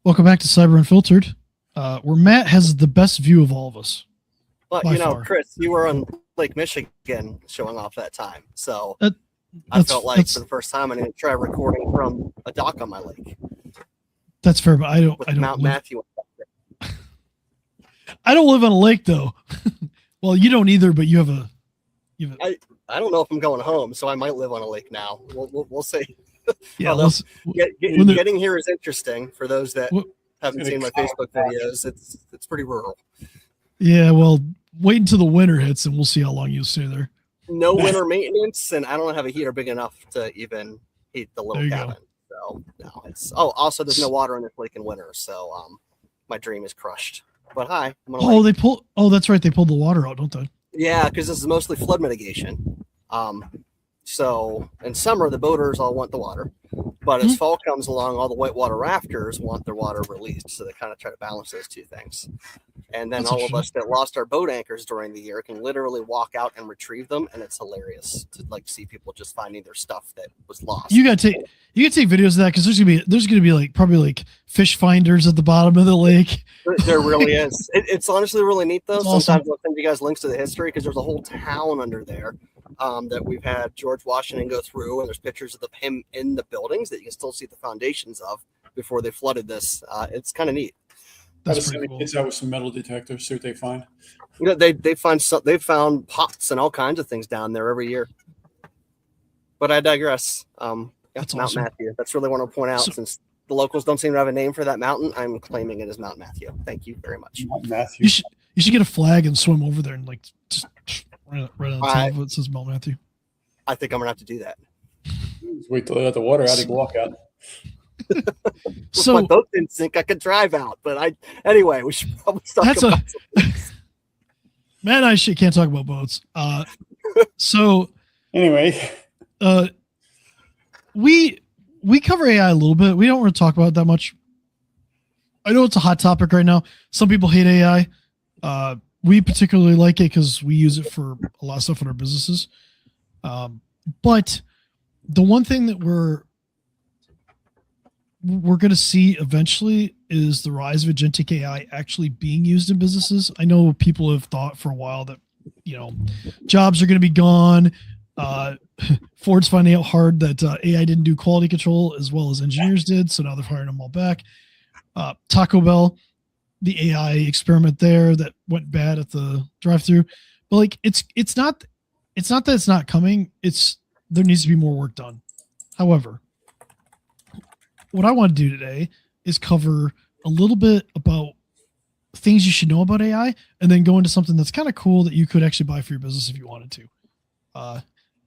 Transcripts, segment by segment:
Welcome back to Cyber Unfiltered, where Matt has the best view of all of us. But by far. Chris, you were on Lake Michigan showing off that time, so I That's- felt like that's- for the first time I didn't try recording from a dock on my lake That's fair, but I don't Mount live, Matthew. I don't live on a lake though. Well, you don't either, but you have a. I don't know if I'm going home, so I might live on a lake now. We'll see. Yeah, Although, when the- getting here is interesting for those that What- haven't seen my Facebook videos. It's pretty rural. Yeah, well, wait until the winter hits, and we'll see how long you stay there. No winter maintenance, and I don't have a heater big enough to even heat the There little you go. cabin. So no, also there's no water in this lake in winter, so my dream is crushed. But hi, I'm on a lake. That's right. They pulled the water out, don't they? Yeah, because this is mostly flood mitigation. So in summer, the boaters all want the water, but as fall comes along, all the whitewater rafters want their water released. So they kind of try to balance those two things. And then That's all of us that lost our boat anchors during the year can literally walk out and retrieve them, and it's hilarious to see people just finding their stuff that was lost. You can take videos of that because there's gonna be probably fish finders at the bottom of the lake. There really is. It's honestly really neat though. That's awesome. Sometimes I'll send you guys links to the history because there's a whole town under there that we've had George Washington go through, and there's pictures of him in the buildings that you can still see the foundations of before they flooded this. It's kind of neat. That's pretty cool. Kids out with some metal detectors, see what they find. You know, they've found pots and all kinds of things down there every year. But I digress. That's Mount awesome. Matthew. That's really what I point out. Since the locals don't seem to have a name for that mountain, I'm claiming it as Mount Matthew. Thank you very much. Matthew. You should get a flag and swim over there and just right on the top of it says Mount Matthew. I think I'm gonna have to do that. Just wait till they let the water out and walk out. If my boat didn't sink, I could drive out. But anyway, we should probably start. Matt and I can't talk about boats. So anyway, we cover AI a little bit. We don't want to talk about it that much. I know it's a hot topic right now. Some people hate AI. We particularly like it because we use it for a lot of stuff in our businesses. But the one thing that we're going to see eventually is the rise of agentic AI actually being used in businesses. I know people have thought for a while that, jobs are going to be gone. Ford's finding out hard that AI didn't do quality control as well as engineers did. So now they're firing them all back. Taco Bell, the AI experiment there that went bad at the drive-thru, but it's not that it's not coming. There needs to be more work done. However, what I want to do today is cover a little bit about things you should know about AI, and then go into something that's kind of cool that you could actually buy for your business if you wanted to.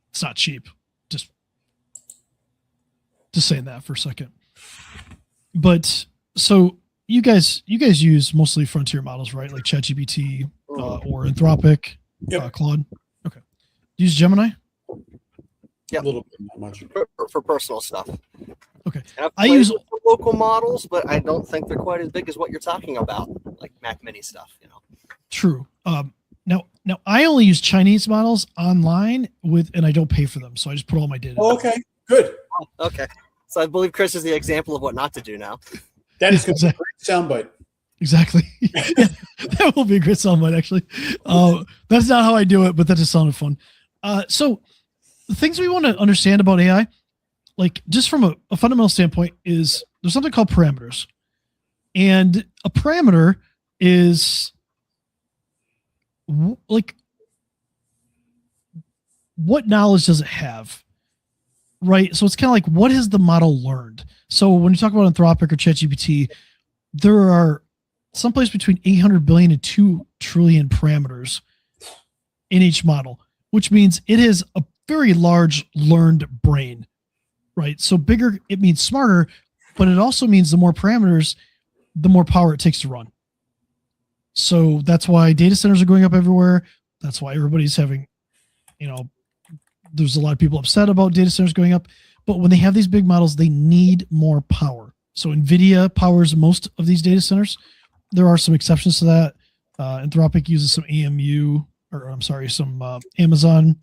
It's not cheap. Just saying that for a second. But so you guys use mostly frontier models, right? Like ChatGPT or Anthropic, Claude. Okay. Do you use Gemini? Yeah, a little bit, not much. For personal stuff. Okay. I use local models, but I don't think they're quite as big as what you're talking about, like Mac Mini stuff. True. Now I only use Chinese models online and I don't pay for them, so I just put all my data. Oh, okay, good. Okay, so I believe Chris is the example of what not to do now. That is a great soundbite. Exactly. Yeah, that will be a great soundbite, actually. That's not how I do it, but that just sounded fun. So the things we want to understand about AI, like just from a fundamental standpoint, is there's something called parameters. And a parameter is like, what knowledge does it have? Right? So it's kind of like, what has the model learned? So when you talk about Anthropic or ChatGPT, there are someplace between 800 billion and 2 trillion parameters in each model, which means it has a very large learned brain, right? So bigger, it means smarter, but it also means the more parameters, the more power it takes to run. So that's why data centers are going up everywhere. That's why everybody's having, there's a lot of people upset about data centers going up, but when they have these big models, they need more power. So NVIDIA powers most of these data centers. There are some exceptions to that. Anthropic uses some some Amazon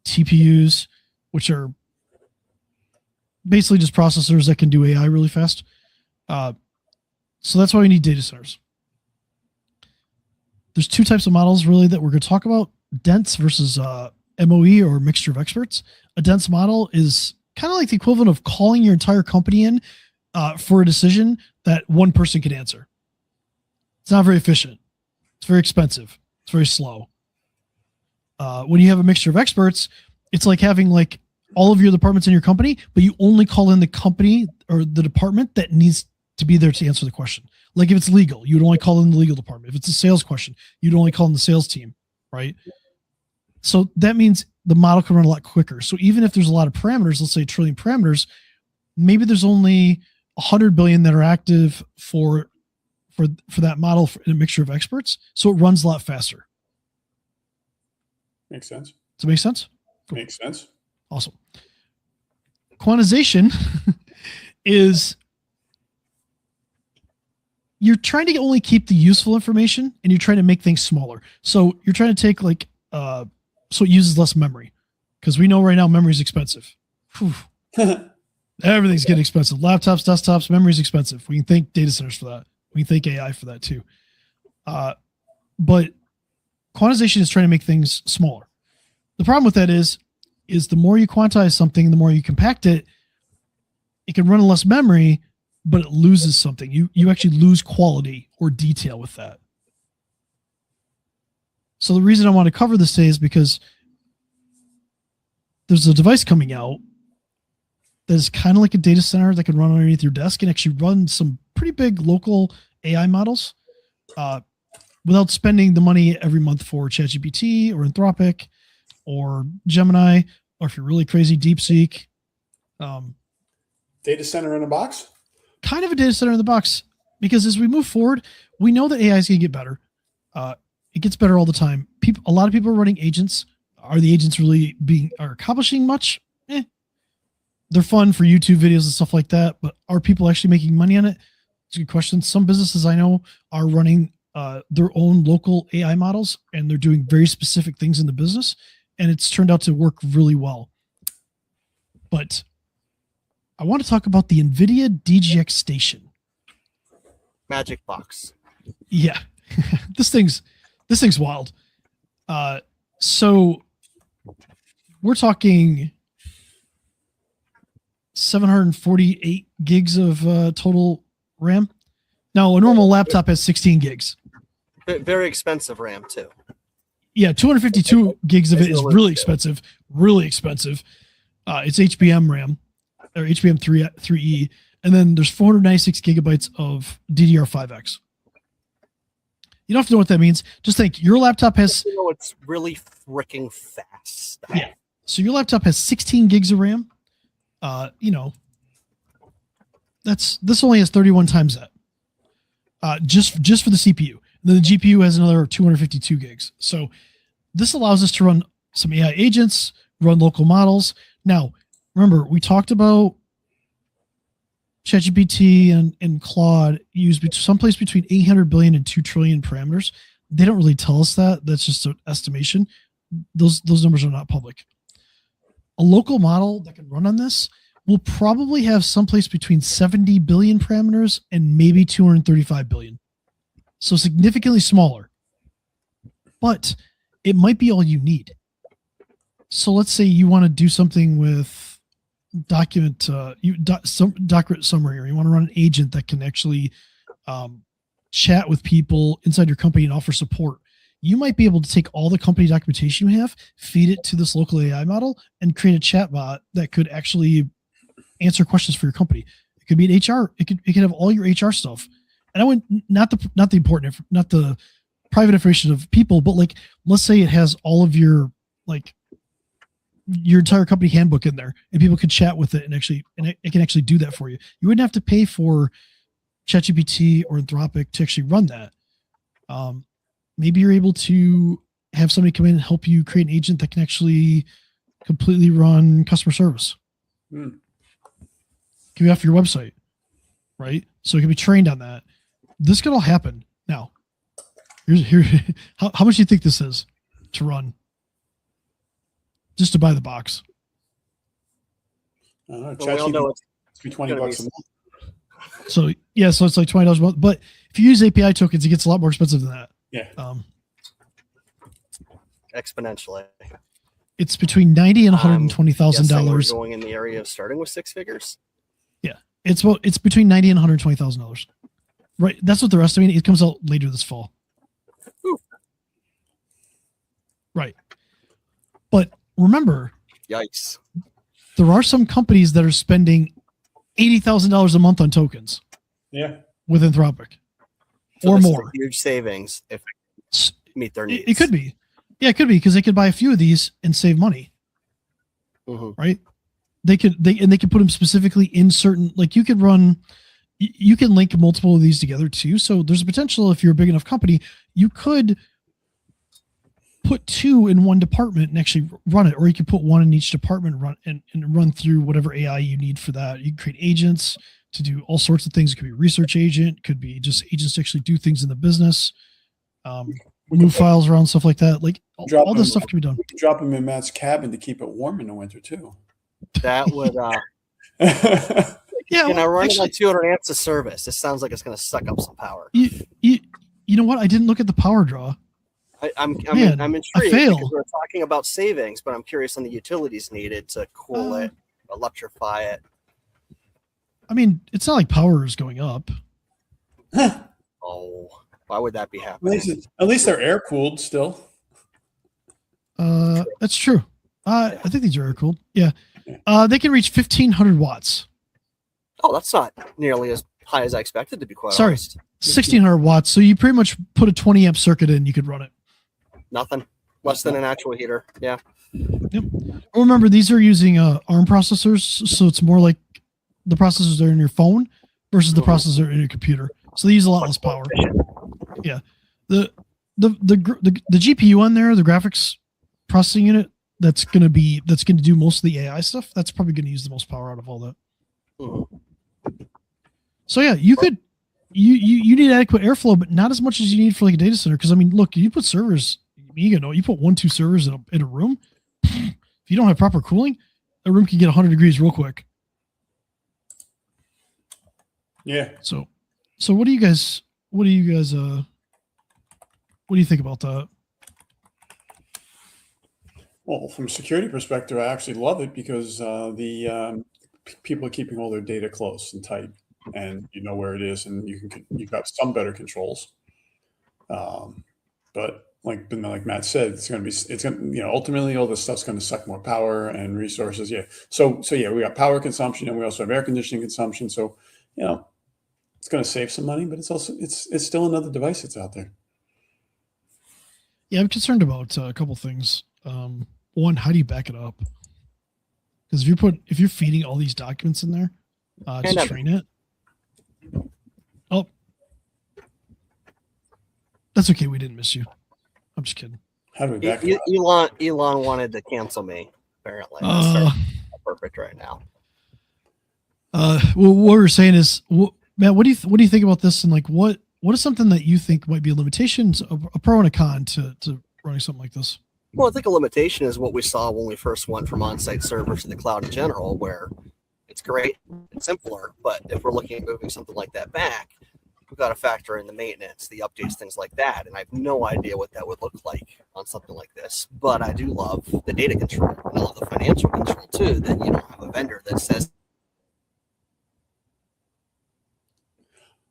TPUs, which are basically just processors that can do AI really fast. So that's why we need data centers. There's two types of models really that we're going to talk about: dense versus MOE, or mixture of experts. A dense model is kind of like the equivalent of calling your entire company in for a decision that one person can answer. It's not very efficient. It's very expensive. It's very slow. When you have a mixture of experts, it's like having like all of your departments in your company, but you only call in the company or the department that needs to be there to answer the question. Like if it's legal, you would only call in the legal department. If it's a sales question, you'd only call in the sales team, right? So that means the model can run a lot quicker. So even if there's a lot of parameters, let's say a trillion parameters, maybe there's only 100 billion that are active for that model in a mixture of experts. So it runs a lot faster. Makes sense. Does it make sense? Cool. Makes sense. Awesome. Quantization is you're trying to only keep the useful information and you're trying to make things smaller. So you're trying to take like, so it uses less memory, because we know right now memory is expensive. Everything's getting expensive. Laptops, desktops, memory is expensive. We can thank data centers for that. We can thank AI for that too. But quantization is trying to make things smaller. The problem with that is the more you quantize something, the more you compact it, it can run on less memory, but it loses something. You actually lose quality or detail with that. So the reason I want to cover this today is because there's a device coming out that is kind of like a data center that can run underneath your desk and actually run some pretty big local AI models without spending the money every month for ChatGPT or Anthropic or Gemini, or if you're really crazy, DeepSeek. Data center in a box? Kind of a data center in the box, because as we move forward, we know that AI is going to get better. It gets better all the time. A lot of people are running agents. Are the agents really are accomplishing much? They're fun for YouTube videos and stuff like that, but are people actually making money on it? It's a good question. Some businesses I know are running their own local AI models, and they're doing very specific things in the business, and it's turned out to work really well. But I want to talk about the NVIDIA DGX station. Magic box. Yeah, this thing's wild. So we're talking 748 gigs of total RAM. Now, a normal laptop has 16 gigs. Very expensive RAM too. Yeah, 252 gigs of it is really expensive. Really expensive. It's HBM RAM, or HBM 3E, and then there's 496 gigabytes of DDR5X. You don't have to know what that means. Just think your laptop has. You know, it's really freaking fast. Yeah. So your laptop has 16 gigs of RAM. This only has 31 times that. Just for the CPU. And then the GPU has another 252 gigs. So this allows us to run some AI agents, run local models. Now, remember, we talked about ChatGPT and Claude use someplace between 800 billion and 2 trillion parameters. They don't really tell us that. That's just an estimation. Those numbers are not public. A local model that can run on this will probably have someplace between 70 billion parameters and maybe 235 billion. So significantly smaller. But it might be all you need. So let's say you want to do something with document summary, or you want to run an agent that can actually chat with people inside your company and offer support. You might be able to take all the company documentation you have, feed it to this local AI model, and create a chatbot that could actually answer questions for your company. It could be an HR. It could have all your HR stuff. And I wouldn't, not the private information of people, but like, let's say it has all of your entire company handbook in there, and people could chat with it, and it can actually do that for you. You wouldn't have to pay for ChatGPT or Anthropic to actually run that. Maybe you're able to have somebody come in and help you create an agent that can actually completely run customer service. Can be off your website, right? So it can be trained on that. This could all happen. Now, how much do you think this is to run? Just to buy the box. Well, we all know it's be $20 a month. So yeah, so it's like $20 a month. But if you use API tokens, it gets a lot more expensive than that. Yeah. Exponentially. It's between $90,000 and Guessing we're $120,000. going in the area of starting with six figures. Yeah, it's between $90,000 and $120,000. Right, that's what they're estimating. It comes out later this fall. Ooh. Right, but remember, Yikes. there are some companies that are spending $80,000 a month on tokens. Yeah. With Anthropic, So or this is more. a huge savings if they meet their needs. It could be. Yeah, it could be because they could buy a few of these and save money. Mhm. Right? They could put them specifically in certain, like you could run, you can link multiple of these together too. So there's a potential if you're a big enough company, you could put two in one department and actually run it, or you could put one in each department and run through whatever AI you need for that. You can create agents to do all sorts of things. It could be a research agent, could be just agents to actually do things in the business. Move files around, stuff like that. Like all this stuff can be done. We can drop them in Matt's cabin to keep it warm in the winter too. That would Yeah, running actually, like 200 amps of service. This sounds like it's going to suck up some power. you know what? I didn't look at the power draw. I'm Man, intrigued fail. because we're talking about savings, but I'm curious on the utilities needed to cool it, electrify it. I mean, it's not like power is going up. Oh, why would that be happening? At least they're air cooled still. That's true. I think these are air cooled. Yeah. They can reach 1,500 watts. Oh, that's not nearly as high as I expected, to be quite Sorry, honest. 1,600 watts. So you pretty much put a 20 amp circuit in, you could run it. Nothing. Less than an actual heater. Yeah. Yep. Remember, these are using ARM processors, so it's more like the processors that are in your phone versus the processor in your computer. So they use a lot less power. Yeah. The GPU on there, the graphics processing unit, that's gonna do most of the AI stuff. That's probably gonna use the most power out of all that. So yeah, you could you need adequate airflow, but not as much as you need for like a data center. Because I mean, look, you put servers, you put 1-2 servers in a room. If you don't have proper cooling, a room can get 100 degrees real quick. Yeah. So what do you think about that? Well, from a security perspective, I actually love it because people are keeping all their data close and tight, and you know where it is, and you've got some better controls. But like Matt said, ultimately all this stuff's going to suck more power and resources. Yeah. So yeah, we got power consumption and we also have air conditioning consumption. So, it's going to save some money, but it's still another device that's out there. Yeah, I'm concerned about a couple things. One, how do you back it up? Because if you're feeding all these documents in there to train it, that's okay. We didn't miss you. I'm just kidding. How do we back it up? Elon wanted to cancel me. Apparently, it's perfect right now. Well, what we're saying is, Matt, what do you think about this? And like, what is something that you think might be a limitation, a pro and a con to running something like this? Well, I think a limitation is what we saw when we first went from on-site servers to the cloud in general, where it's great and simpler. But if we're looking at moving something like that back, we've got to factor in the maintenance, the updates, things like that. And I have no idea what that would look like on something like this. But I do love the data control. And I love the financial control too, that you don't have a vendor that says,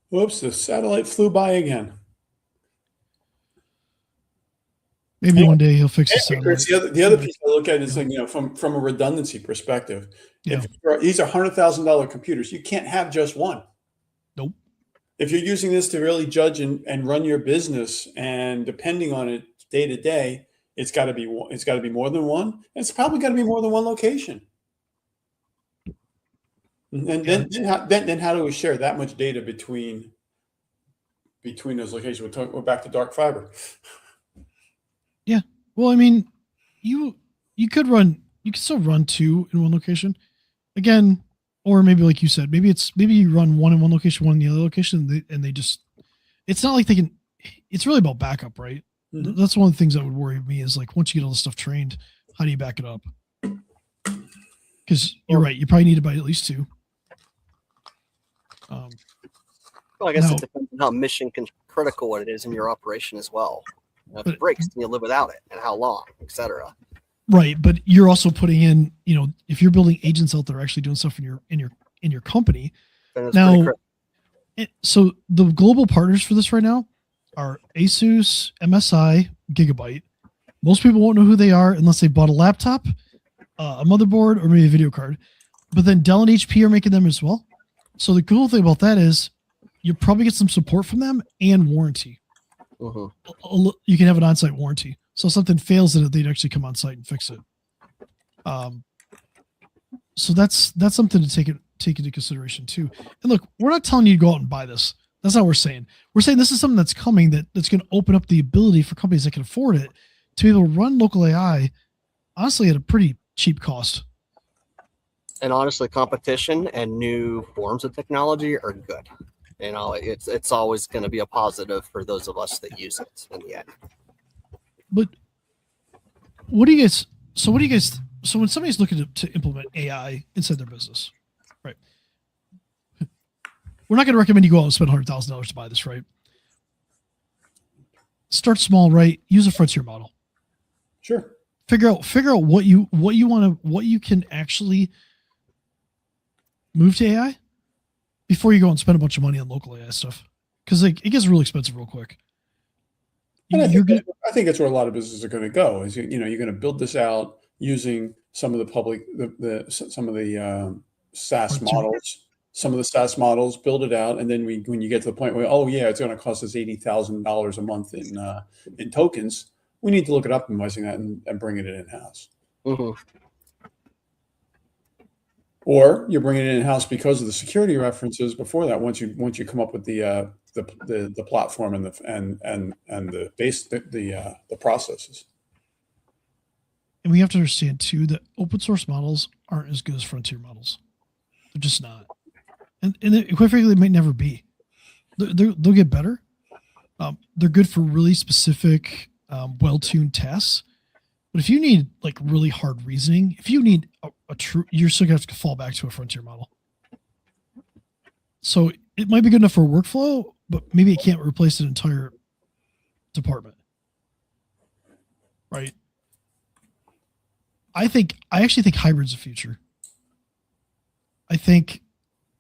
Whoops, the satellite flew by again. Maybe one day he'll fix the satellite. Chris, the other piece I look at is from a redundancy perspective. Yeah. These are $100,000 computers. You can't have just one. Nope. If you're using this to really judge and run your business, and depending on it day to day, it's got to be more than one. It's probably got to be more than one location. And then how do we share that much data between those locations? We're back to dark fiber. Yeah. Well, I mean, you could still run two in one location. Again, or maybe like you said, maybe you run one in one location, one in the other location, and they just, it's not like they can, it's really about backup, right? Mm-hmm. That's one of the things that would worry me is like, once you get all this stuff trained, how do you back it up? Because you're right, you probably need to buy at least two. Well, I guess Now- it depends on how mission critical it is in your operation as well. You know, if But- it breaks, then you live without it, and how long, etc. Right, but you're also putting in, if you're building agents out there actually doing stuff in your company. Then it's Now, pretty critical. So the global partners for this right now are Asus, MSI, Gigabyte. Most people won't know who they are unless they bought a laptop, a motherboard, or maybe a video card. But then Dell and HP are making them as well. So the cool thing about that is you probably get some support from them and warranty. You can have an on-site warranty. So if something fails in it, they'd actually come on site and fix it. So that's something to take into consideration too. And look, we're not telling you to go out and buy this. That's not what we're saying. We're saying this is something that's coming that's going to open up the ability for companies that can afford it to be able to run local AI, honestly, at a pretty cheap cost. And honestly, competition and new forms of technology are good. It's always going to be a positive for those of us that use it in the end. But what do you guys? So when somebody's looking to implement AI inside their business, right? We're not going to recommend you go out and spend $100,000 to buy this, right? Start small, right? Use a frontier model. Sure. Figure out what you want to, what you can actually move to AI before you go and spend a bunch of money on local AI stuff, because it gets really expensive real quick. I think that's where a lot of businesses are going to go. Is you're going to build this out using some of the public, some of the SaaS models, build it out, and then when you get to the point where it's going to cost us $80,000 a month in tokens, we need to look at optimizing that and bringing it in house. Or you're bringing it in house because of the security references before that. Once you come up with the platform and the base the processes. And we have to understand too that open source models aren't as good as frontier models. They're just not, and quite frankly, they might never be. They'll get better. They're good for really specific, well-tuned tests. But if you need like really hard reasoning, if you need a true, you're still gonna have to fall back to a frontier model. So it might be good enough for a workflow, but maybe it can't replace an entire department. Right? I actually think hybrid's the future. I think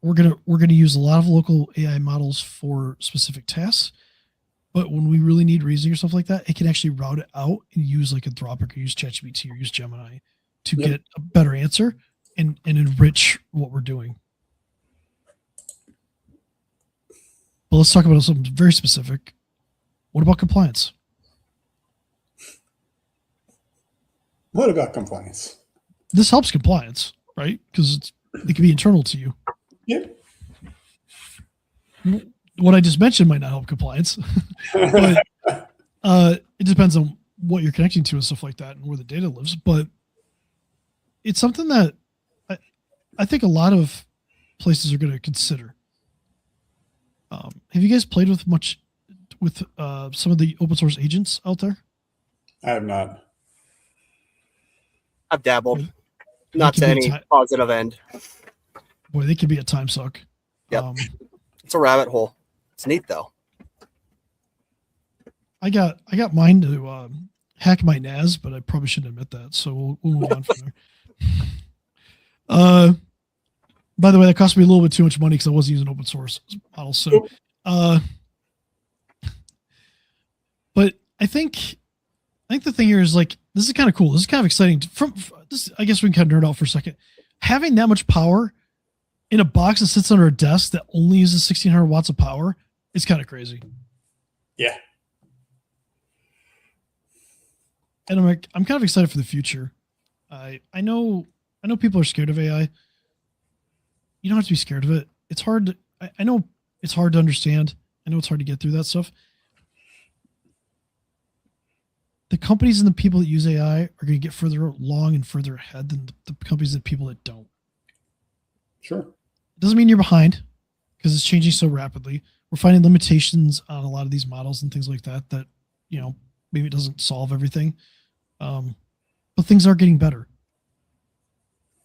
we're gonna use a lot of local AI models for specific tasks, but when we really need reasoning or stuff like that, it can actually route it out and use like Anthropic or use ChatGPT or use Gemini to get a better answer and enrich what we're doing. But let's talk about something very specific. What about compliance? What about compliance? This helps compliance, right? Because it can be internal to you. Yep. What I just mentioned might not help compliance, but it depends on what you're connecting to and stuff like that and where the data lives. But it's something that I think a lot of places are going to consider. Have you guys played with some of the open source agents out there? I have not. I've dabbled, not to any positive end. Boy, they can be a time suck. Yep. It's a rabbit hole. It's neat though. I got mine to hack my NAS, but I probably shouldn't admit that. So we'll move on from there. By the way, that cost me a little bit too much money because I wasn't using open source models. So, but I think the thing here is like, this is kind of cool. This is kind of exciting. From this, I guess we can kind of nerd out for a second. Having that much power in a box that sits under a desk that only uses 1,600 watts of power is kind of crazy. Yeah. And I'm kind of excited for the future. I know people are scared of AI. You don't have to be scared of it. It's hard. I know it's hard to understand. I know it's hard to get through that stuff. The companies and the people that use AI are going to get further along and further ahead than the companies and people that don't. Sure. It doesn't mean you're behind because it's changing so rapidly. We're finding limitations on a lot of these models and things like that, maybe it doesn't solve everything. But things are getting better.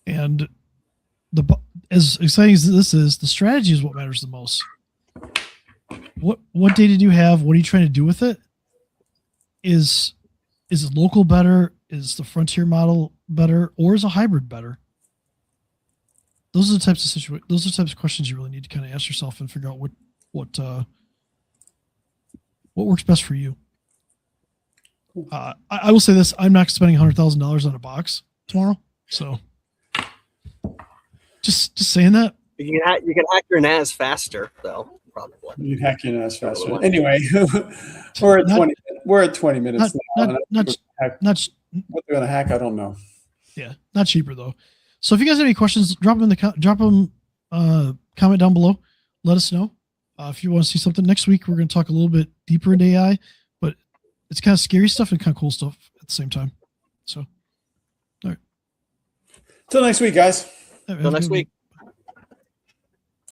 And as exciting as this is, the strategy is what matters the most. What data do you have? What are you trying to do with it? Is it local better? Is the frontier model better, or is a hybrid better? Those are the types of those are the types of questions you really need to kind of ask yourself and figure out what works best for you. I will say this: I'm not spending $100,000 on a box tomorrow, so just saying that. You can hack your NAS faster, though. Probably. You hack your NAS faster. Anyway, we're at 20 minutes now. What they're gonna hack, I don't know. Yeah, not cheaper though. So if you guys have any questions, drop them comment down below. Let us know if you want to see something. Next week we're going to talk a little bit deeper into AI, but it's kind of scary stuff and kind of cool stuff at the same time. So, all right. Till next week, guys. Till next week.